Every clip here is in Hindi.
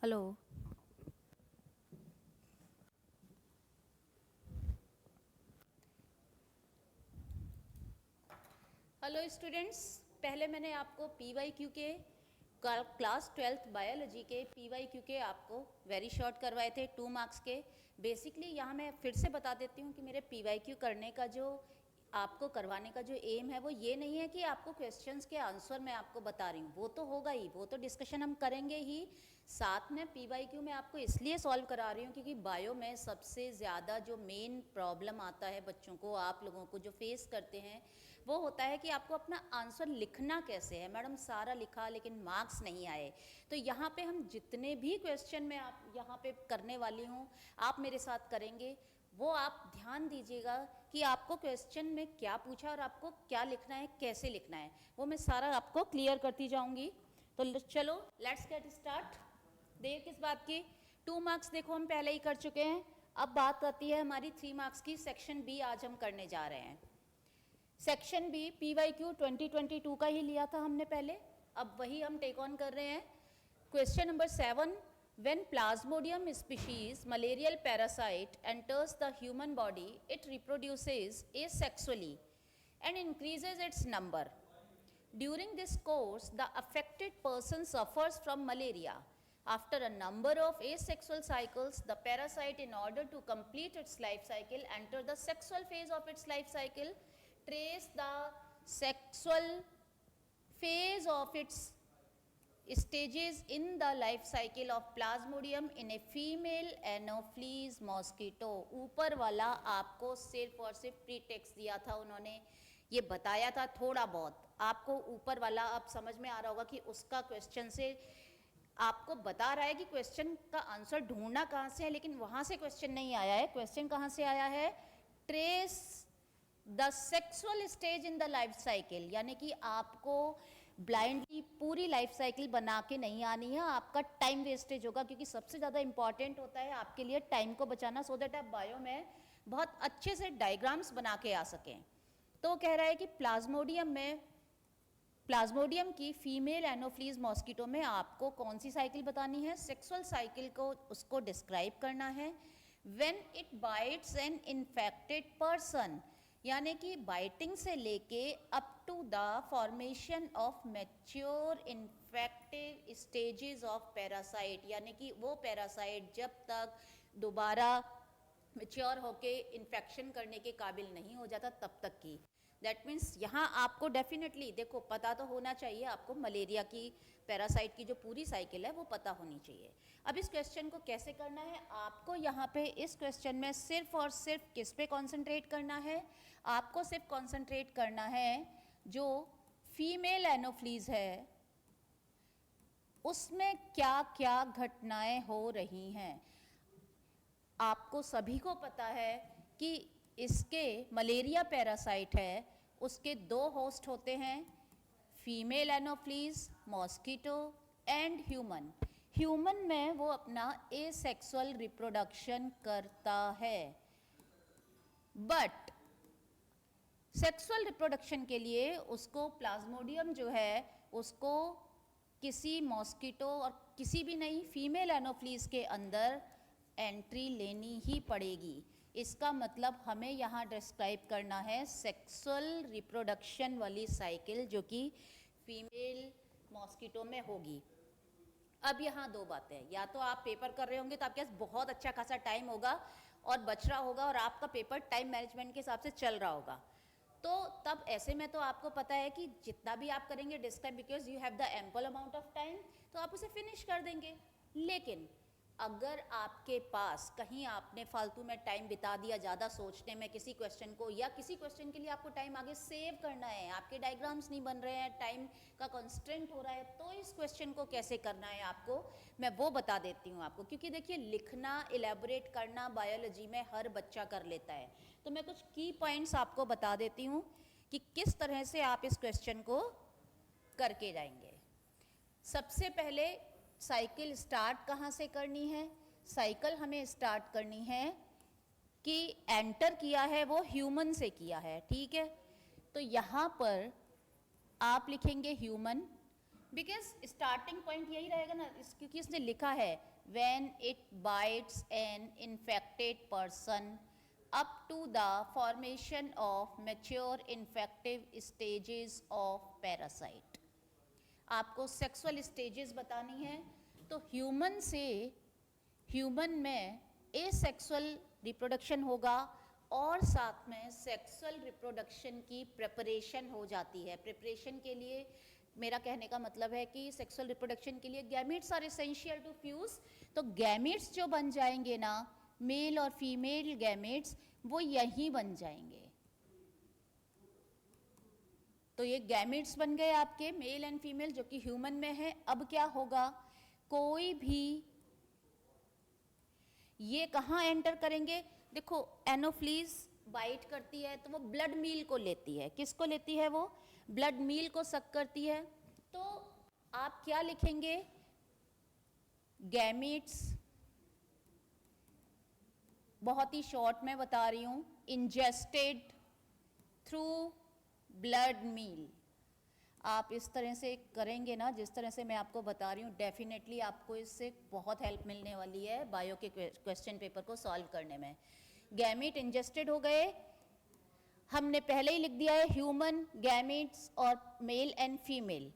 हेलो। हेलो स्टूडेंट्स, पहले मैंने आपको PYQ के क्लास 12th बायोलॉजी के PYQ के आपको वेरी शॉर्ट करवाए थे 2 मार्क्स के। बेसिकली यहाँ मैं फिर से बता देती हूँ कि मेरे PYQ करने का जो आपको करवाने का जो एम है वो ये नहीं है कि आपको क्वेश्चंस के आंसर मैं आपको बता रही हूँ, वो तो होगा ही, वो तो डिस्कशन हम करेंगे ही। साथ में PYQ में आपको इसलिए सॉल्व करा रही हूँ क्योंकि बायो में सबसे ज़्यादा जो मेन प्रॉब्लम आता है बच्चों को, आप लोगों को जो फेस करते हैं, वो होता है कि आपको अपना आंसर लिखना कैसे है। मैडम सारा लिखा लेकिन मार्क्स नहीं आए। तो यहाँ पे हम जितने भी क्वेश्चन मैं आप यहाँ पे करने वाली हूँ, आप मेरे साथ करेंगे, वो आप ध्यान दीजिएगा कि आपको क्वेश्चन में क्या पूछा और आपको क्या लिखना है, कैसे लिखना है, वो मैं सारा आपको क्लियर करती जाऊंगी। तो चलो लेट्स गेट स्टार्ट। देर किस बात की, 2 मार्क्स देखो हम पहले ही कर चुके हैं। अब बात आती है हमारी 3 मार्क्स की। सेक्शन बी आज हम करने जा रहे हैं। सेक्शन बी PYQ 2022 का ही लिया था हमने पहले, अब वही हम टेक ऑन कर रहे हैं। Question number 7, when plasmodium species malarial parasite enters the human body, it reproduces asexually and increases its number. During this course, the affected person suffers from malaria. After a number of asexual cycles, the parasite, in order to complete its life cycle, enter the sexual phase of its life cycle. Trace the sexual phase of its stages in the life cycle of plasmodium in a female anopheles mosquito. ऊपर वाला आपको सिर्फ और सिर्फ प्री टेक्स्ट दिया था, उन्होंने ये बताया था थोड़ा बहुत आपको। ऊपर वाला अब समझ में आ रहा होगा कि उसका क्वेश्चन से आपको बता रहा है कि क्वेश्चन का आंसर ढूंढना कहाँ से है, लेकिन वहाँ से क्वेश्चन नहीं आया है। क्वेश्चन कहाँ से आया है? Trace the sexual stage in the life cycle, यानी कि आपको ब्लाइंडली पूरी लाइफ साइकिल बना के नहीं आनी है, आपका टाइम वेस्टेज होगा। क्योंकि सबसे ज़्यादा इंपॉर्टेंट होता है आपके लिए टाइम को बचाना, सो दैट आप बायो में बहुत अच्छे से डायग्राम्स बना के आ सकें। तो कह रहा है कि प्लाज्मोडियम की फीमेल एनोफ्लीज मॉस्किटो में आपको कौन सी साइकिल बतानी है? सेक्सुअल साइकिल को उसको डिस्क्राइब करना है। When it bites an infected person, यानी कि बाइटिंग से लेके up to the formation of mature infective stages of parasite, यानी कि वो पैरासाइट जब तक दोबारा मैच्योर होके इन्फेक्शन करने के काबिल नहीं हो जाता तब तक की। दैट मीन्स यहाँ आपको डेफिनेटली देखो पता तो होना चाहिए, आपको मलेरिया की पैरासाइट की जो पूरी साइकिल है वो पता होनी चाहिए। अब इस क्वेश्चन को कैसे करना है, आपको यहाँ पे इस क्वेश्चन में सिर्फ और सिर्फ किस पे कॉन्सेंट्रेट करना है? आपको सिर्फ कॉन्सेंट्रेट करना है जो फीमेल एनोफ्लीज है उसमें क्या क्या घटनाएं हो रही हैं। आपको सभी को पता है कि इसके मलेरिया पैरासाइट है, उसके 2 होस्ट होते हैं, female Anopheles mosquito and human. Human में वो अपना एसेक्सुअल रिप्रोडक्शन करता है, बट सेक्सुअल रिप्रोडक्शन के लिए उसको प्लाज्मोडियम जो है उसको किसी मॉस्किटो और किसी भी नहीं फीमेल एनोफ्लीज के अंदर एंट्री लेनी ही पड़ेगी। इसका मतलब हमें यहाँ डिस्क्राइब करना है सेक्सुअल रिप्रोडक्शन वाली साइकिल जो कि फीमेल मॉस्किटो में होगी। अब यहाँ 2 बातें, या तो आप पेपर कर रहे होंगे तो आपके पास बहुत अच्छा खासा टाइम होगा और बच रहा होगा और आपका पेपर टाइम मैनेजमेंट के हिसाब से चल रहा होगा, तो तब ऐसे में तो आपको पता है कि जितना भी आप करेंगे describe, because you have the ample amount of time, तो आप उसे फिनिश कर देंगे। लेकिन अगर आपके पास कहीं आपने फालतू में टाइम बिता दिया ज़्यादा सोचने में किसी क्वेश्चन को, या किसी क्वेश्चन के लिए आपको टाइम आगे सेव करना है, आपके डायग्राम्स नहीं बन रहे हैं, टाइम का कंस्ट्रेंट हो रहा है, तो इस क्वेश्चन को कैसे करना है आपको मैं वो बता देती हूँ आपको। क्योंकि देखिए लिखना, इलेबोरेट करना बायोलॉजी में हर बच्चा कर लेता है, तो मैं कुछ की पॉइंट्स आपको बता देती हूँ कि किस तरह से आप इस क्वेश्चन को करके जाएंगे। सबसे पहले साइकिल स्टार्ट कहाँ से करनी है? साइकिल हमें स्टार्ट करनी है कि एंटर किया है वो ह्यूमन से किया है, ठीक है। तो यहाँ पर आप लिखेंगे ह्यूमन, बिकॉज स्टार्टिंग पॉइंट यही रहेगा ना, क्योंकि इसने लिखा है when it bites an infected person up to the formation of mature infective stages of parasite. आपको सेक्सुअल स्टेजेस बतानी है, तो ह्यूमन से ह्यूमन में एसेक्सुअल रिप्रोडक्शन होगा और साथ में सेक्सुअल रिप्रोडक्शन की प्रिपरेशन हो जाती है। प्रिपरेशन के लिए मेरा कहने का मतलब है कि सेक्सुअल रिप्रोडक्शन के लिए gametes are essential to fuse. तो गैमीट्स जो बन जाएंगे ना, मेल और फीमेल गैमीट्स, वो यहीं बन जाएंगे। तो ये गैमीट्स बन गए आपके मेल एंड फीमेल, जो कि ह्यूमन में है। अब क्या होगा, कोई भी ये कहाँ एंटर करेंगे, देखो एनोफ्लीज बाइट करती है तो वो ब्लड मील को लेती है। किसको लेती है, वो ब्लड मील को सक करती है। तो आप क्या लिखेंगे, गैमीट्स, बहुत ही शॉर्ट में बता रही हूं, इंजेस्टेड थ्रू ब्लड मील। आप इस तरह से करेंगे ना, जिस तरह से मैं आपको बता रही हूँ, डेफिनेटली आपको इससे बहुत हेल्प मिलने वाली है बायो के क्वेश्चन पेपर को सॉल्व करने में। गैमीट इंजेस्टेड हो गए, हमने पहले ही लिख दिया है ह्यूमन गैमीट्स और male and female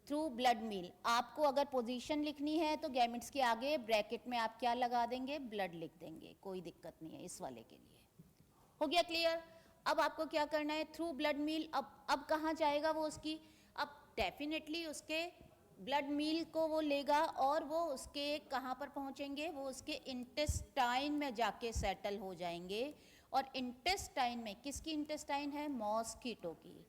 through blood meal. आपको अगर पोजीशन लिखनी है तो गैमीट्स के आगे ब्रैकेट में आप क्या लगा देंगे, ब्लड लिख देंगे, कोई दिक्कत नहीं है इस वाले के लिए। हो गया क्लियर। अब आपको क्या करना है, थ्रू ब्लड मील। अब कहाँ जाएगा वो उसकी, अब डेफिनेटली उसके ब्लड मील को वो लेगा और वो उसके कहाँ पर पहुँचेंगे, वो उसके इंटेस्टाइन में जाके सेटल हो जाएंगे। और इंटेस्टाइन में किसकी इंटेस्टाइन है, मॉस्किटो की।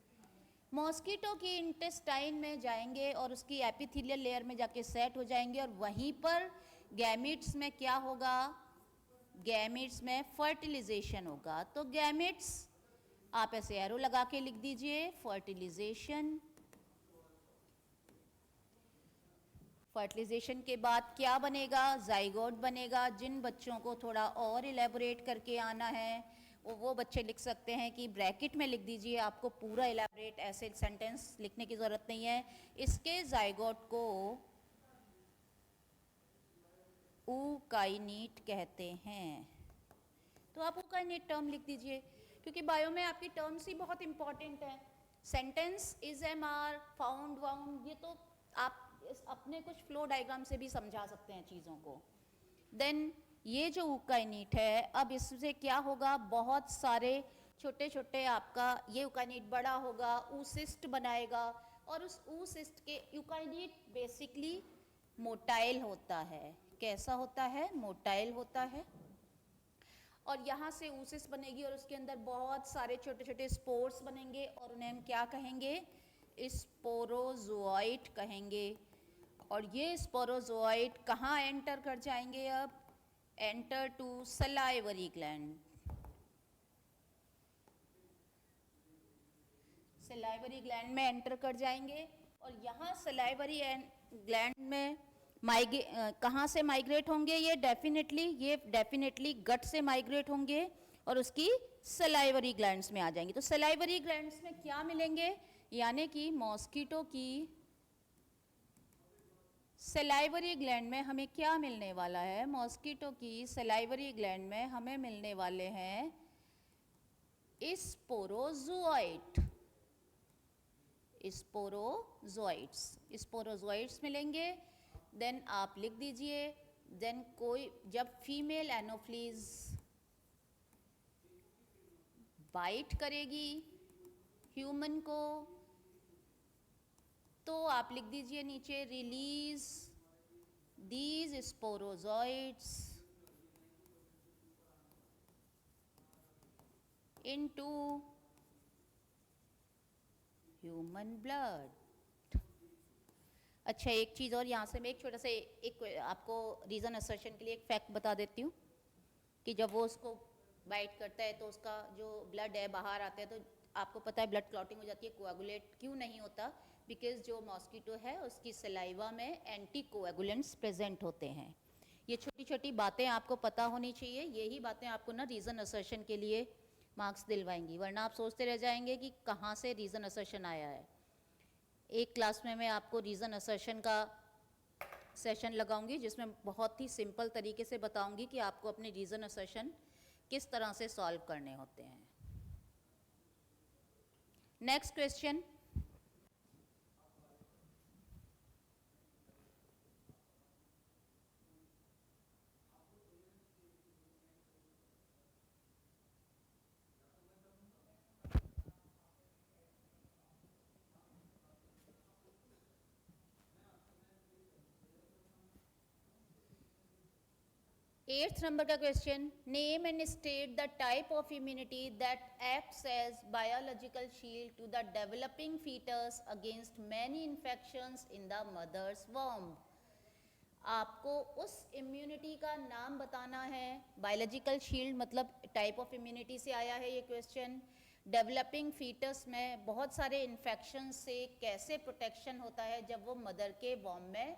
मॉस्किटो की इंटेस्टाइन में जाएंगे और उसकी एपिथेलियल लेयर में जाके सेट हो जाएंगे। और वहीं पर गैमीट्स में क्या होगा, गैमीट्स में फर्टिलाइजेशन होगा। तो गैमीट्स आप ऐसे एरो लगा के लिख दीजिए, फर्टिलाइजेशन। फर्टिलाइजेशन के बाद क्या बनेगा, जाइगोट बनेगा। जिन बच्चों को थोड़ा और इलेबोरेट करके आना है वो बच्चे लिख सकते हैं कि ब्रैकेट में लिख दीजिए, आपको पूरा इलेबोरेट ऐसे सेंटेंस लिखने की ज़रूरत नहीं है। इसके जाइगोट को ऊकाइनीट कहते हैं। तो आप ऊकाइनीट टर्म लिख दीजिए, क्योंकि बायो में आपकी टर्म्स ही बहुत इंपॉर्टेंट है। Sentence, is, am, are, found, wound, ये तो आप अपने कुछ फ्लो डायग्राम से भी समझा सकते हैं चीज़ों को। देन ये जो ऊकाइनीट है, अब इससे क्या होगा, बहुत सारे छोटे छोटे आपका ये यूकाइनेट बड़ा होगा, ऊसिस्ट बनाएगा और उस ऊसिस्ट के यूकाइनेट बेसिकली मोटाइल होता है। कैसा होता है? मोटाइल होता है। और यहाँ से ऊसिस्ट बनेगी और उसके अंदर बहुत सारे छोटे छोटे स्पोर्स बनेंगे और उन्हें हम क्या कहेंगे? स्पोरोजोइट कहेंगे। और ये स्पोरोजोइट कहाँ एंटर कर जाएंगे? अब enter to salivary gland. Salivary gland में एंटर कर जाएंगे और यहाँ सलाइवरी ग्लैंड में कहाँ से माइग्रेट होंगे? ये डेफिनेटली गट से माइग्रेट होंगे और उसकी सलाइवरी ग्लैंड्स में आ जाएंगे। तो सलाइवरी ग्लैंड्स में क्या मिलेंगे? यानी कि मॉस्किटो की सलाइवरी ग्लैंड में हमें क्या मिलने वाला है? मॉस्किटो की सलाइवरी ग्लैंड में हमें मिलने वाले हैं स्पोरोजोइट। स्पोरोजोइट्स मिलेंगे। देन आप लिख दीजिए, देन कोई जब फीमेल एनोफ्लीज बाइट करेगी ह्यूमन को तो आप लिख दीजिए नीचे, release these sporozoites into human blood. अच्छा, एक चीज़ और यहाँ से मैं एक छोटा सा एक आपको रीज़न असर्शन के लिए एक फैक्ट बता देती हूँ कि जब वो उसको बाइट करता है तो उसका जो ब्लड है बाहर आता है, तो आपको पता है ब्लड क्लॉटिंग हो जाती है। कोएगुलेट क्यों नहीं होता? बिकॉज जो मॉस्किटो है उसकी सलाइवा में एंटी कोएगुलेंट्स प्रेजेंट होते हैं। ये छोटी छोटी बातें आपको पता होनी चाहिए। यही बातें आपको ना रीज़न असर्शन के लिए मार्क्स दिलवाएंगी, वरना आप सोचते रह जाएंगे कि कहाँ से रीज़न असर्शन आया है। एक क्लास में मैं आपको रीज़न असर्शन का सेशन लगाऊंगी जिसमें बहुत ही सिंपल तरीके से बताऊंगी कि आपको अपने रीज़न असर्शन किस तरह से सॉल्व करने होते हैं। नेक्स्ट क्वेश्चन, एट्थ नंबर का question, name and state the type of immunity that acts as biological shield to the developing foetus against many infections in the mother's womb. आपको उस इम्यूनिटी का नाम बताना है। बायोलॉजिकल शील्ड मतलब टाइप ऑफ इम्यूनिटी से आया है ये क्वेश्चन। डेवलपिंग फीटस में बहुत सारे इन्फेक्शन से कैसे प्रोटेक्शन होता है जब वो मदर के वॉम्ब में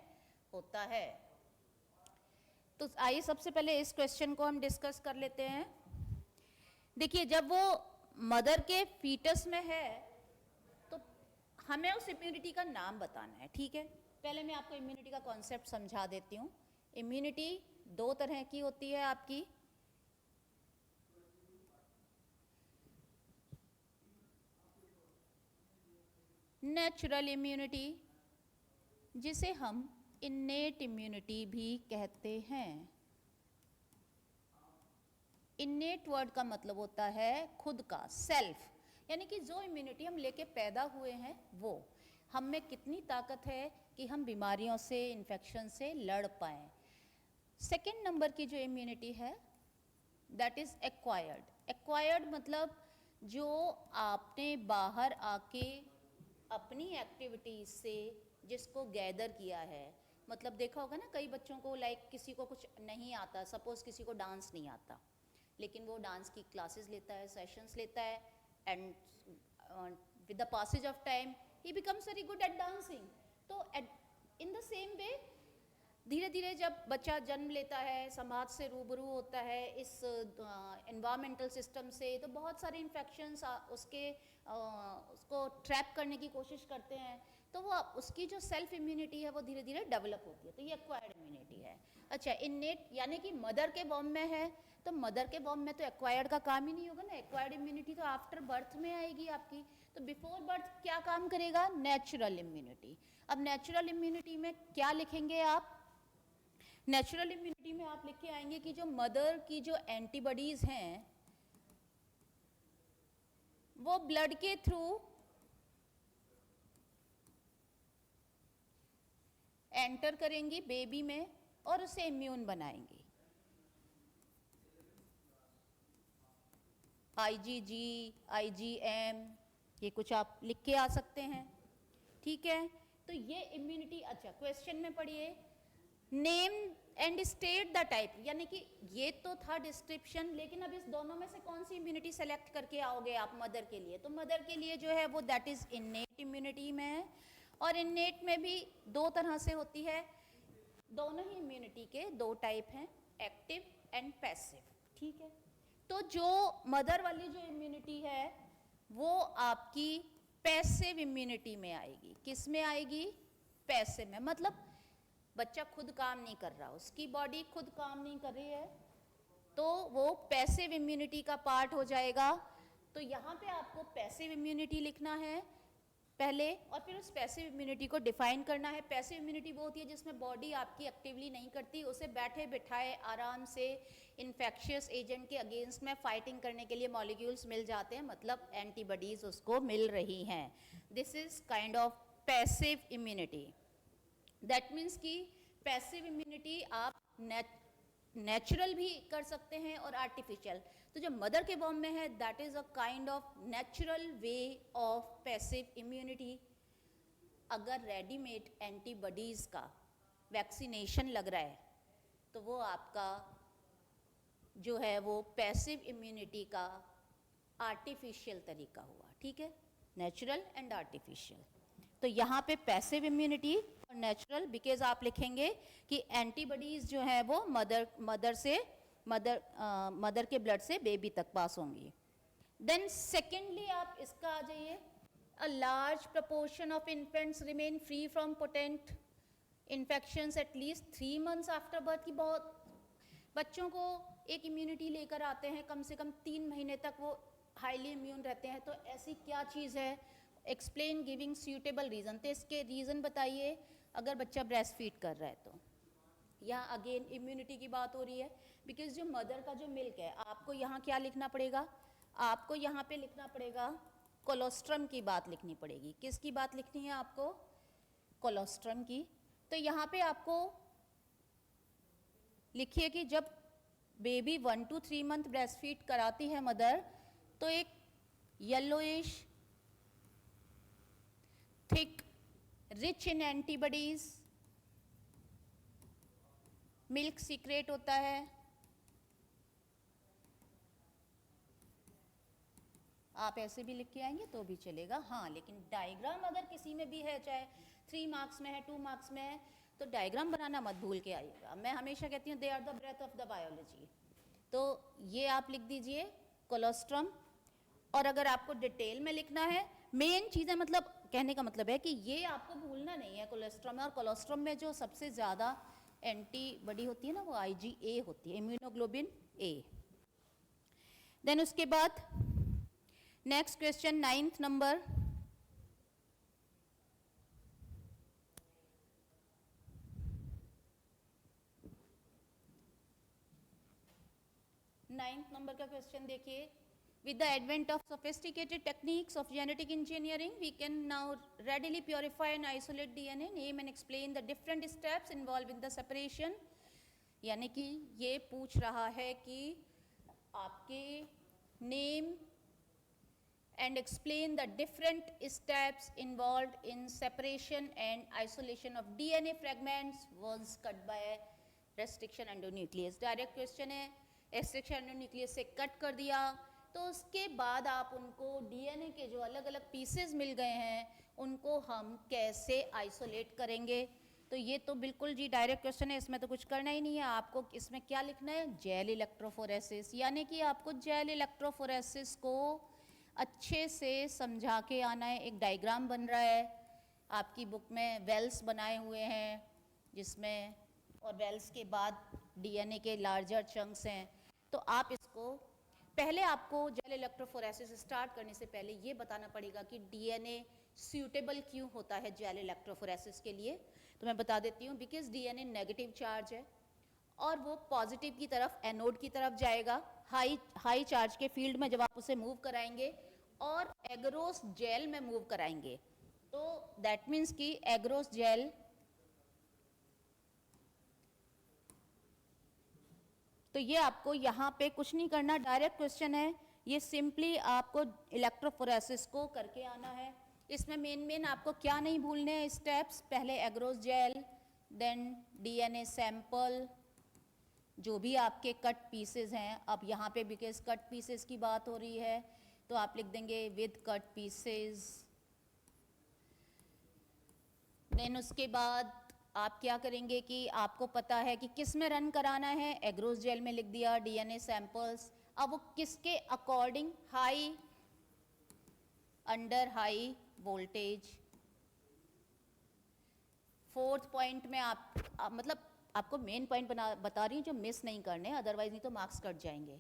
होता है। तो आइए सबसे पहले इस क्वेश्चन को हम डिस्कस कर लेते हैं। देखिए, जब वो मदर के फीटस में है तो हमें उस इम्यूनिटी का नाम बताना है, ठीक है। पहले मैं आपको इम्यूनिटी का कॉन्सेप्ट समझा देती हूँ। इम्यूनिटी दो तरह की होती है आपकी। नेचुरल इम्यूनिटी, जिसे हम इन्नेट इम्यूनिटी भी कहते हैं। इन्नेट वर्ड का मतलब होता है खुद का, सेल्फ, यानी कि जो इम्यूनिटी हम लेके पैदा हुए हैं वो हम में कितनी ताकत है कि हम बीमारियों से, इन्फेक्शन से लड़ पाएँ। सेकेंड नंबर की जो इम्यूनिटी है दैट इज़ एक्वायर्ड। एक्वायर्ड मतलब जो आपने बाहर आके अपनी एक्टिविटीज से जिसको गैदर किया है। मतलब देखा होगा ना, कई बच्चों को लाइक किसी को कुछ नहीं आता, सपोज किसी को डांस नहीं आता, लेकिन वो डांस की क्लासेस लेता है, सेशंस लेता है, and with the passage of time he becomes very good at dancing. तो इन द सेम वे धीरे धीरे जब बच्चा जन्म लेता है, समाज से रूबरू होता है, इस एनवायरमेंटल सिस्टम से, तो बहुत सारे इन्फेक्शंस उसको ट्रैप करने की कोशिश करते हैं, तो वो उसकी जो सेल्फ इम्यूनिटी है वो धीरे धीरे डेवलप होती है। तो ये एक्वायर्ड इम्यूनिटी है। अच्छा, इन्नेट यानी कि मदर के वॉम्ब में है, तो मदर के वॉम्ब में तो एक्वायर्ड का काम ही नहीं होगा ना। एक्वायर्ड इम्यूनिटी तो आफ्टर बर्थ में आएगी आपकी। तो बिफोर बर्थ क्या काम करेगा? Natural immunity. अब नेचुरल इम्यूनिटी में क्या लिखेंगे आप? नेचुरल इम्यूनिटी में आप लिख के आएंगे कि जो मदर की जो एंटीबॉडीज हैं वो ब्लड के थ्रू एंटर करेंगी बेबी में और उसे इम्यून बनाएंगी। IgG, IgM, ये कुछ आप लिख के आ सकते हैं, ठीक है। तो ये इम्यूनिटी। अच्छा, क्वेश्चन में पढ़िए, name and state the type, यानी कि ये तो था डिस्क्रिप्शन, लेकिन अब इस दोनों में से कौन सी इम्यूनिटी सेलेक्ट करके आओगे आप मदर के लिए? तो मदर के लिए जो है वो दैट इज इन्नेट इम्यूनिटी में है। और इन्नेट में भी दो तरह से होती है। दोनों ही इम्यूनिटी के दो टाइप हैं, एक्टिव एंड पैसिव, ठीक है। तो जो मदर वाली जो इम्यूनिटी है वो आपकी पैसिव इम्यूनिटी में आएगी। किस में आएगी? पैसिव में। मतलब बच्चा खुद काम नहीं कर रहा, उसकी बॉडी खुद काम नहीं कर रही है, तो वो पैसिव इम्यूनिटी का पार्ट हो जाएगा। तो यहाँ पे आपको पैसिव इम्यूनिटी लिखना है पहले, और फिर उस पैसिव इम्यूनिटी को डिफाइन करना है। पैसिव इम्यूनिटी वो होती है जिसमें बॉडी आपकी एक्टिवली नहीं करती, उसे बैठे बिठाए आराम से इन्फेक्शियस एजेंट के अगेंस्ट में फाइटिंग करने के लिए मॉलिक्यूल्स मिल जाते हैं, मतलब एंटीबॉडीज उसको मिल रही हैं। This is kind of passive immunity. That means कि पैसिव इम्यूनिटी आप नेचुरल भी कर सकते हैं और आर्टिफिशियल। तो जो मदर के वॉम्ब में है that is a kind of natural way of passive immunity. अगर रेडीमेड एंटीबॉडीज का वैक्सीनेशन लग रहा है तो वो आपका जो है वो पैसिव इम्यूनिटी का आर्टिफिशियल तरीका हुआ, ठीक है। Natural and artificial. तो यहाँ पे पैसिव इम्यूनिटी और नेचुरल, बिकॉज आप लिखेंगे कि एंटीबॉडीज जो है वो मदर के ब्लड से बेबी तक पास होंगी। देन सेकेंडली आप इसका आ जाइए, A large proportion of infants remain free from potent infections at least 3 months after birth. की बहुत बच्चों को एक इम्यूनिटी लेकर आते हैं, कम से कम 3 महीने तक वो हाईली इम्यून रहते हैं. तो ऐसी क्या चीज़ है? Explain giving suitable reason. तो इसके रीज़न बताइए अगर बच्चा ब्रेस्ट फीड कर रहा है तो. यहाँ अगेन इम्यूनिटी की बात हो रही है, बिकॉज जो मदर का जो मिल्क है, आपको यहाँ क्या लिखना पड़ेगा? आपको यहाँ पे लिखना पड़ेगा कोलोस्ट्रम की बात लिखनी पड़ेगी. किसकी बात लिखनी है आपको? कोलोस्ट्रम की. तो यहाँ पे आपको लिखिए कि जब baby 1 to 3 month breast feed कराती है मदर, तो एक yellowish thick rich in antibodies milk secret होता है. आप ऐसे भी लिख के आएंगे तो भी चलेगा. हाँ, लेकिन डायग्राम अगर किसी में भी है, चाहे 3 मार्क्स में है, 2 मार्क्स में है, तो डायग्राम बनाना मत भूल के आइएगा. मैं हमेशा कहती हूँ they are the breath of the biology. तो ये आप लिख दीजिए कोलोस्ट्रम. और अगर आपको डिटेल में लिखना है, मेन चीज़ें, मतलब कहने का मतलब है कि ये आपको भूलना नहीं है कोलेस्ट्रॉम में. और कोलेस्ट्रॉम में जो सबसे ज़्यादा एंटीबॉडी होती है ना, वो IgA होती है, इम्यूनोग्लोबिन A. देन उसके बाद next question 9th number. Ninth number का क्वेश्चन देखिए. With the advent of sophisticated techniques of genetic engineering, we can now readily purify and isolate DNA. Name and explain the different steps involved in the separation. यानी कि ये पूछ रहा है कि आपके name and explain the different steps involved in separation and isolation of DNA fragments once cut by restriction endonuclease. Direct question है. restriction endonuclease से कट कर दिया, तो उसके बाद आप उनको DNA के जो अलग अलग पीसेस मिल गए हैं, उनको हम कैसे आइसोलेट करेंगे? तो ये तो बिल्कुल जी डायरेक्ट क्वेश्चन है, इसमें तो कुछ करना ही नहीं है. आपको इसमें क्या लिखना है? Gel electrophoresis. यानी कि आपको जेल इलेक्ट्रोफोरेसिस को अच्छे से समझा के आना है. एक डायग्राम बन रहा है आपकी बुक में, वेल्स बनाए हुए हैं जिसमें, और वेल्स के बाद DNA के लार्जर चंक्स हैं. तो आप इसको पहले, आपको जेल इलेक्ट्रोफोरेसिस स्टार्ट करने से पहले ये बताना पड़ेगा कि DNA सूटेबल क्यों होता है जेल इलेक्ट्रोफोरेसिस के लिए. तो मैं बता देती हूँ, बिकॉज DNA नेगेटिव चार्ज है और वो पॉजिटिव की तरफ, एनोड की तरफ जाएगा. हाई चार्ज के फील्ड में जब आप उसे मूव कराएंगे और एगरोस जेल में मूव कराएंगे, तो दैट मीन्स कि एगरोस जेल, तो ये आपको यहाँ पे कुछ नहीं करना, डायरेक्ट क्वेश्चन है ये. सिंपली आपको इलेक्ट्रोफोरेसिस को करके आना है. इसमें मेन आपको क्या नहीं भूलने हैं स्टेप्स? पहले agarose gel, then DNA sample, जो भी आपके कट पीसेस हैं. अब यहाँ पे बिकॉज कट पीसेस की बात हो रही है, तो आप लिख देंगे विद कट पीसेस. देन उसके बाद आप क्या करेंगे कि आपको पता है कि किस में रन कराना है, एग्रोस जेल में लिख दिया DNA सैंपल्स. अब वो किसके according? High, under high voltage. 4th point में आप मतलब आपको मेन पॉइंट बता रही हूँ जो मिस नहीं करने, अदरवाइज नहीं तो मार्क्स कट जाएंगे.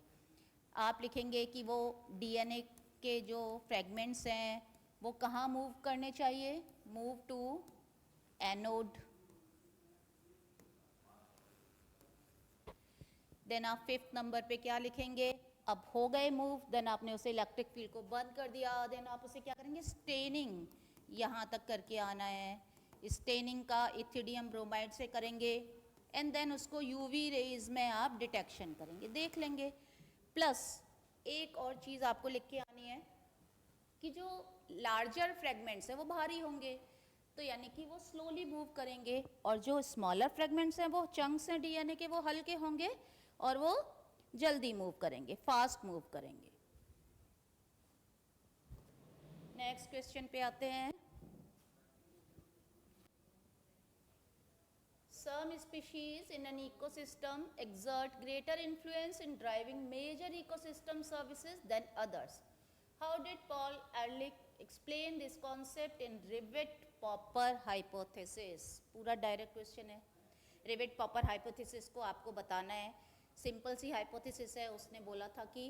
आप लिखेंगे कि वो DNA के जो फ्रेगमेंट्स हैं वो कहाँ मूव करने चाहिए? Move to anode. देन आप 5th नंबर पे क्या लिखेंगे? अब हो गए मूव, देन आपने उसे इलेक्ट्रिक फील्ड को बंद कर दिया. देन आप उसे क्या करेंगे? स्टेनिंग यहाँ तक करके आना है. स्टेनिंग का इथिडियम ब्रोमाइड से करेंगे एंड देन उसको UV रेज में आप डिटेक्शन करेंगे, देख लेंगे. प्लस एक और चीज़ आपको लिख के आनी है कि जो लार्जर फ्रेगमेंट्स हैं वो भारी होंगे, तो यानी कि वो स्लोली मूव करेंगे, और जो स्मॉलर फ्रेगमेंट्स हैं, वो चंक्स हैं DNA के, वो हल्के होंगे और वो जल्दी मूव करेंगे, फास्ट मूव करेंगे. नेक्स्ट क्वेश्चन पे आते हैं. Some species in an ecosystem exert greater influence in driving major ecosystem services than others. How did Paul Ehrlich explain this concept in Rivet-Popper hypothesis? पूरा डायरेक्ट क्वेश्चन है. Rivet-Popper hypothesis को आपको बताना है. सिंपल सी हाइपोथेसिस है. उसने बोला था कि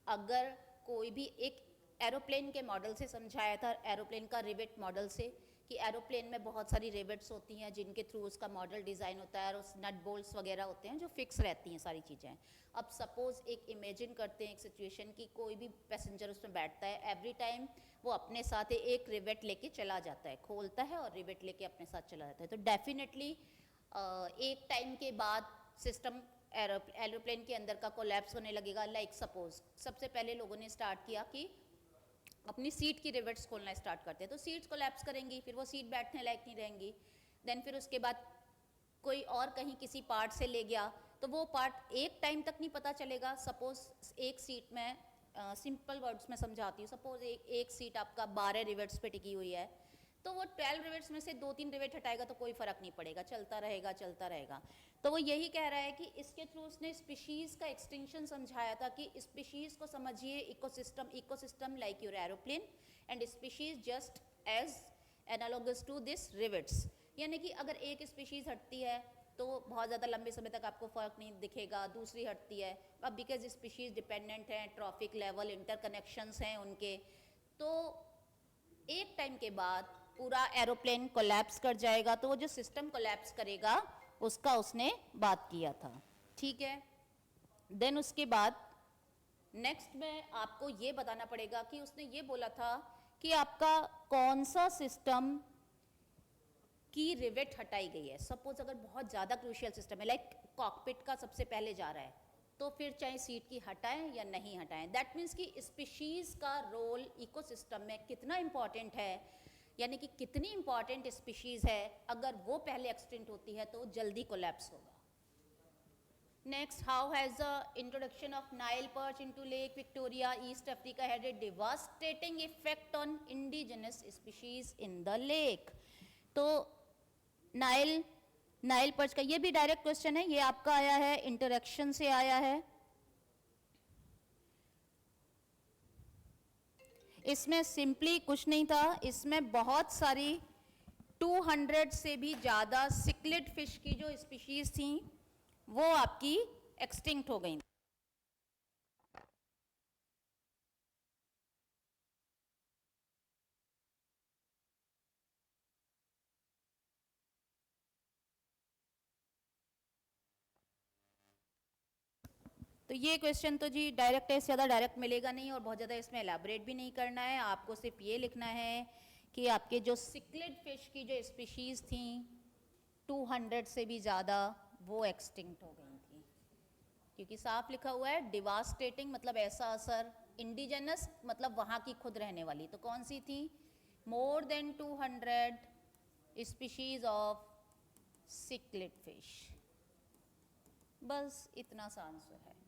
अगर कोई भी एक एरोप्लेन के मॉडल से समझाया था, एरोप्लेन का रिवेट मॉडल से, कि एरोप्लेन में बहुत सारी रिवेट्स होती हैं जिनके थ्रू उसका मॉडल डिज़ाइन होता है और उस नट बोल्ट्स वगैरह होते हैं जो फिक्स रहती हैं सारी चीज़ें. अब सपोज एक इमेजिन करते हैं एक सिचुएशन की, कोई भी पैसेंजर उसमें बैठता है, एवरी टाइम वो अपने साथ एक रिवेट लेके चला जाता है, खोलता है और रिवेट लेके अपने साथ चला जाता है. तो डेफिनेटली एक टाइम के बाद सिस्टम एरोप्लेन के अंदर का कोलैप्स होने लगेगा. लाइक सपोज सबसे पहले लोगों ने स्टार्ट किया कि अपनी सीट की रिवेट्स खोलना स्टार्ट करते हैं, तो सीट्स कोलैप्स करेंगी, फिर वो सीट बैठने लायक नहीं रहेंगी. देन फिर उसके बाद कोई और कहीं किसी पार्ट से ले गया, तो वो पार्ट एक टाइम तक नहीं पता चलेगा. सपोज एक सीट में सिंपल वर्ड्स में समझाती हूँ. सपोज एक सीट आपका 12 रिवेट्स पे टिकी हुई है, तो वो 12 रिवेट्स में से 2-3 रिवेट हटाएगा तो कोई फ़र्क नहीं पड़ेगा, चलता रहेगा चलता रहेगा. तो वो यही कह रहा है कि इसके थ्रू उसने स्पीशीज़ का एक्सटिंक्शन समझाया था कि स्पीशीज़ को समझिए ecosystem like your aeroplane and species just as analogous to this rivets. यानी कि अगर एक स्पीशीज़ हटती है तो बहुत ज़्यादा लंबे समय तक आपको फ़र्क नहीं दिखेगा, दूसरी हटती है. अब बिकॉज स्पीशीज़ डिपेंडेंट हैं, ट्रॉफिक लेवल इंटरकनेक्शंस हैं उनके, तो एक टाइम के बाद पूरा एरोप्लेन कोलैप्स कर जाएगा. तो वो जो सिस्टम कोलैप्स करेगा उसका उसने बात किया था. ठीक है. देन उसके बाद नेक्स्ट में आपको ये बताना पड़ेगा कि उसने ये बोला था कि आपका कौन सा सिस्टम की रिवेट हटाई गई है. सपोज अगर बहुत ज़्यादा क्रूशियल सिस्टम है, लाइक कॉकपिट का सबसे पहले जा रहा है, तो फिर चाहे सीट की हटाएं या नहीं हटाएं. दैट मीन्स कि स्पीशीज़ का रोल इकोसिस्टम में कितना इंपॉर्टेंट है, यानी कि कितनी इंपॉर्टेंट स्पीशीज़ है, अगर वो पहले एक्सटिंक्ट होती है तो जल्दी कोलैप्स होगा. Next, how has the introduction of Nile perch into lake Victoria east Africa had a devastating effect on indigenous species in the lake. तो नाइल पर्च का ये भी डायरेक्ट क्वेश्चन है, ये आपका आया है इंटरेक्शन से आया है. इसमें सिंपली कुछ नहीं था, इसमें बहुत सारी 200 से भी ज़्यादा सिक्लिड फिश की जो स्पीशीज़ थी वो आपकी एक्सटिंक्ट हो गई. तो ये क्वेश्चन तो जी डायरेक्ट है, इससे ज़्यादा डायरेक्ट मिलेगा नहीं और बहुत ज़्यादा इसमें एलैबोरेट भी नहीं करना है. आपको सिर्फ ये लिखना है कि आपके जो सिक्लिड फिश की जो स्पीशीज़ थी 200 से भी ज़्यादा वो एक्सटिंक्ट हो गई थी. क्योंकि साफ लिखा हुआ है डिवास्टेटिंग मतलब ऐसा असर, इंडिजिनस मतलब वहाँ की खुद रहने वाली. तो कौन सी थी? More than 200 species of cichlid fish. बस इतना सा आंसर है.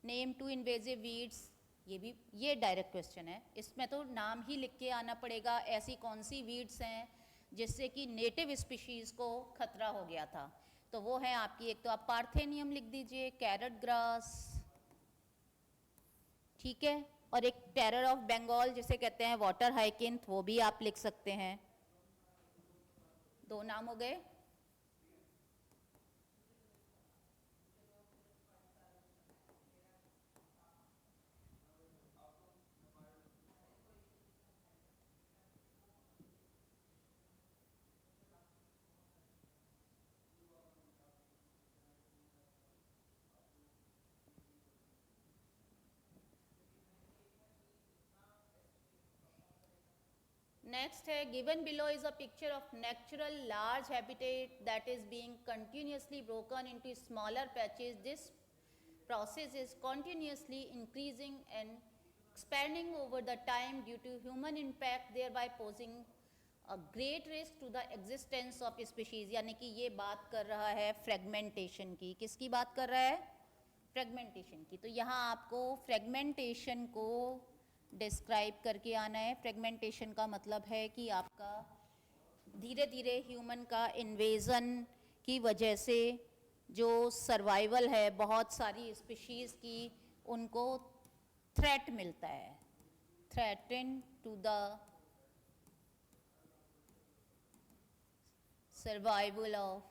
नेम 2 इन्वेजिव वीड्स, ये डायरेक्ट क्वेश्चन है. इसमें तो नाम ही लिख के आना पड़ेगा, ऐसी कौन सी वीड्स हैं जिससे कि नेटिव स्पीशीज़ को खतरा हो गया था. तो वो है आपकी, एक तो आप पार्थेनियम लिख दीजिए, कैरट ग्रास, ठीक है, और एक टेरर ऑफ बंगाल जिसे कहते हैं वाटर हाइकिंथ, वो भी आप लिख सकते हैं. 2 नाम हो गए. नेक्स्ट है, given below is a picture of natural large habitat that is being continuously broken into smaller patches. This process is continuously increasing and expanding over the time due to human impact, thereby posing a great risk to the existence of species. यानी कि ये बात कर रहा है फ्रेगमेंटेशन की. किसकी बात कर रहा है? फ्रेगमेंटेशन की. तो यहाँ आपको फ्रेगमेंटेशन को डिस्क्राइब करके आना है. फ्रेगमेंटेशन का मतलब है कि आपका धीरे धीरे ह्यूमन का इन्वेजन की वजह से जो सर्वाइवल है बहुत सारी स्पीशीज़ की, उनको थ्रेट मिलता है. threaten to the survival of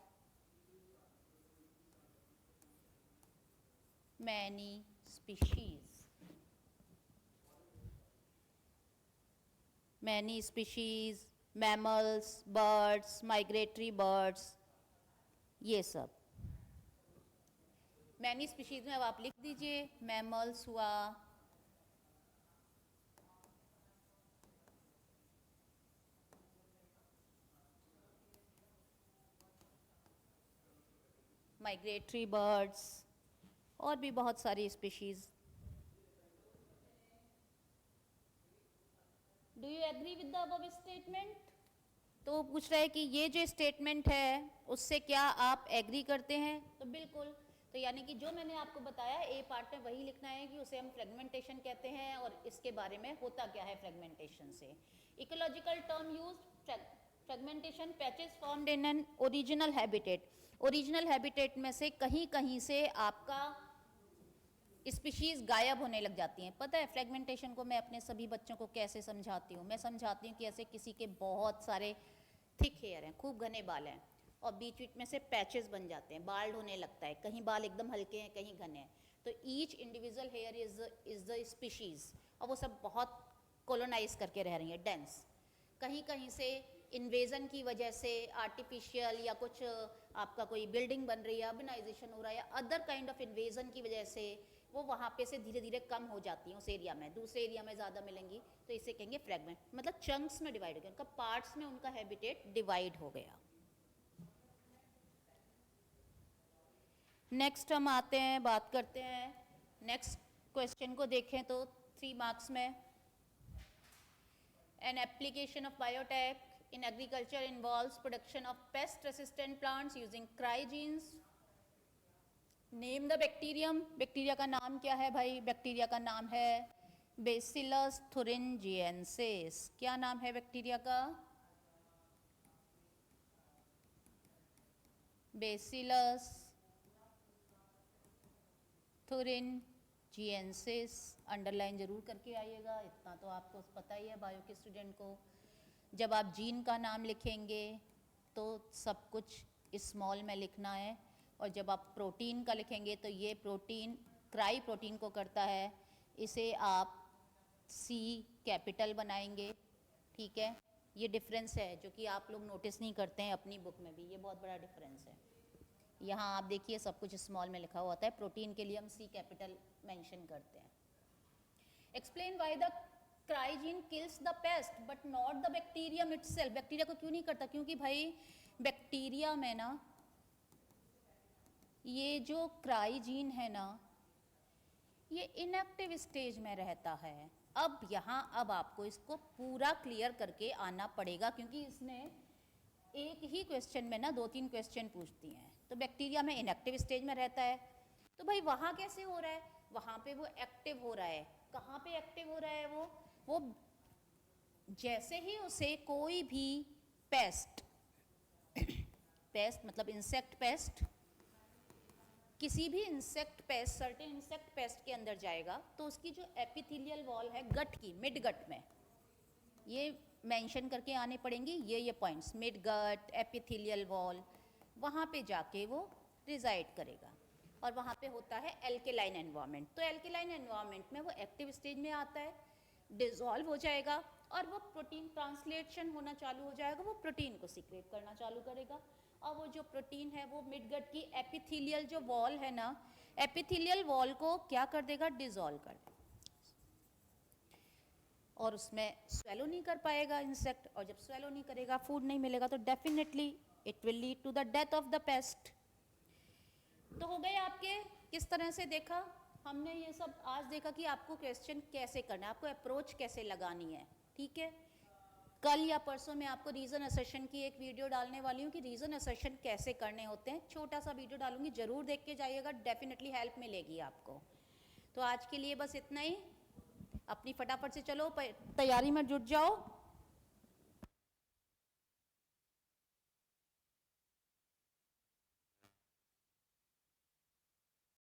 many species. Many species, mammals, birds, migratory birds, ये सब. मैनी स्पीशीज में अब आप लिख दीजिए, मैमल्स हुआ, माइग्रेटरी बर्ड्स और भी बहुत सारी species. Do you agree with the above statement? तो पूछ रहा है कि ये जो स्टेटमेंट है उससे क्या आप एग्री करते हैं? तो बिल्कुल. तो यानी कि जो मैंने आपको बताया ए पार्ट में वही लिखना है कि उसे हम फ्रेगमेंटेशन कहते हैं और इसके बारे में होता क्या है फ्रेगमेंटेशन से. Ecological term used, fragmentation, patches formed in an original habitat. Original habitat में से कहीं कहीं से आपका स्पीशीज गायब होने लग जाती हैं. पता है फ्रेगमेंटेशन को मैं अपने सभी बच्चों को कैसे समझाती हूँ? मैं समझाती हूँ कि ऐसे किसी के बहुत सारे थिक हेयर हैं, खूब घने बाल हैं और बीच बीच में से पैचेस बन जाते हैं, बाल्ड होने लगता है, कहीं बाल एकदम हल्के हैं कहीं घने हैं. तो each individual here is the species और वो सब बहुत कॉलोनाइज करके रह रही हैं, डेंस. कहीं कहीं से इन्वेजन की वजह से आर्टिफिशियल या कुछ आपका कोई बिल्डिंग बन रही है, अर्बनाइजेशन हो रहा है या अदर काइंड ऑफ इन्वेजन की वजह से वो वहाँ पे से धीरे धीरे कम हो जाती हैं उस एरिया में, दूसरे एरिया में ज़्यादा मिलेंगी. तो इसे कहेंगे फ्रेगमेंट, मतलब चंक्स में डिवाइड हो गया, उनका पार्ट्स में उनका हैबिटेट डिवाइड हो गया. नेक्स्ट हम आते हैं, बात करते हैं नेक्स्ट क्वेश्चन को देखें तो 3 मार्क्स में. An application of biotech in agriculture involves production of pest resistant plants using crygenes. Name the bacterium. Bacteria का नाम क्या है भाई? बैक्टीरिया का नाम है Bacillus thuringiensis. क्या नाम है बैक्टीरिया का? Bacillus thuringiensis. अंडरलाइन जरूर करके आइएगा, इतना तो आपको पता ही है बायो के स्टूडेंट को. जब आप जीन का नाम लिखेंगे तो सब कुछ स्मॉल में लिखना है और जब आप प्रोटीन का लिखेंगे तो ये प्रोटीन क्राई प्रोटीन को करता है, इसे आप सी कैपिटल बनाएंगे. ठीक है, ये डिफरेंस है जो कि आप लोग नोटिस नहीं करते हैं अपनी बुक में भी, ये बहुत बड़ा डिफरेंस है. यहाँ आप देखिए सब कुछ स्मॉल में लिखा हुआ होता है, प्रोटीन के लिए हम सी कैपिटल मेंशन करते हैं. Explain why the क्राइजीन kills the paste but not the bacterium itself. Bacteria को क्यों नहीं करता? क्योंकि भाई बैक्टीरिया में ना ये जो क्राइजीन है ना ये इनएक्टिव स्टेज में रहता है. अब यहाँ अब आपको इसको पूरा क्लियर करके आना पड़ेगा क्योंकि इसने एक ही क्वेश्चन में ना 2-3 क्वेश्चन पूछती हैं. तो बैक्टीरिया में इनएक्टिव स्टेज में रहता है, तो भाई वहाँ कैसे हो रहा है? वहाँ पे वो एक्टिव हो रहा है. कहाँ पे एक्टिव हो रहा है? वो जैसे ही उसे कोई भी पेस्ट पेस्ट मतलब इंसेक्ट पेस्ट, किसी भी insect pest, certain insect pest के अंदर जाएगा तो उसकी जो एपिथेलियल वॉल है गट की, मिड गट में, ये मेंशन करके आने पड़ेंगी ये points, mid gut, epithelial wall, वहाँ पे जाके वो रिजाइड करेगा और वहाँ पे होता है एल्केलाइन एनवायरनमेंट. तो एल्केलाइन एनवायरनमेंट में वो एक्टिव स्टेज में आता है, डिसॉल्व हो जाएगा और वो प्रोटीन ट्रांसलेशन होना चालू हो जाएगा, वो प्रोटीन को सीक्रेट करना चालू करेगा और वो जो प्रोटीन है वो मिडगट की एपिथेलियल जो वॉल है ना, एपिथेलियल वॉल को क्या कर देगा? डिसॉल्व कर देगा और उसमें स्वेलो नहीं कर पाएगा इंसेक्ट, और जब स्वेलो नहीं करेगा, फूड नहीं मिलेगा, तो definitely it will lead to the death of the pest. तो हो गए आपके. किस तरह से देखा हमने ये सब? आज देखा कि आपको क्वेश्चन कैसे करना है, आपको अप्रोच कैसे लगानी है. ठीक है, कल या परसों में आपको रीज़न असर्शन की एक वीडियो डालने वाली हूँ कि रीज़न असर्शन कैसे करने होते हैं. छोटा सा वीडियो डालूंगी, ज़रूर देख के जाइएगा, डेफिनेटली हेल्प मिलेगी आपको. तो आज के लिए बस इतना ही. अपनी फटाफट से चलो तैयारी में जुट जाओ.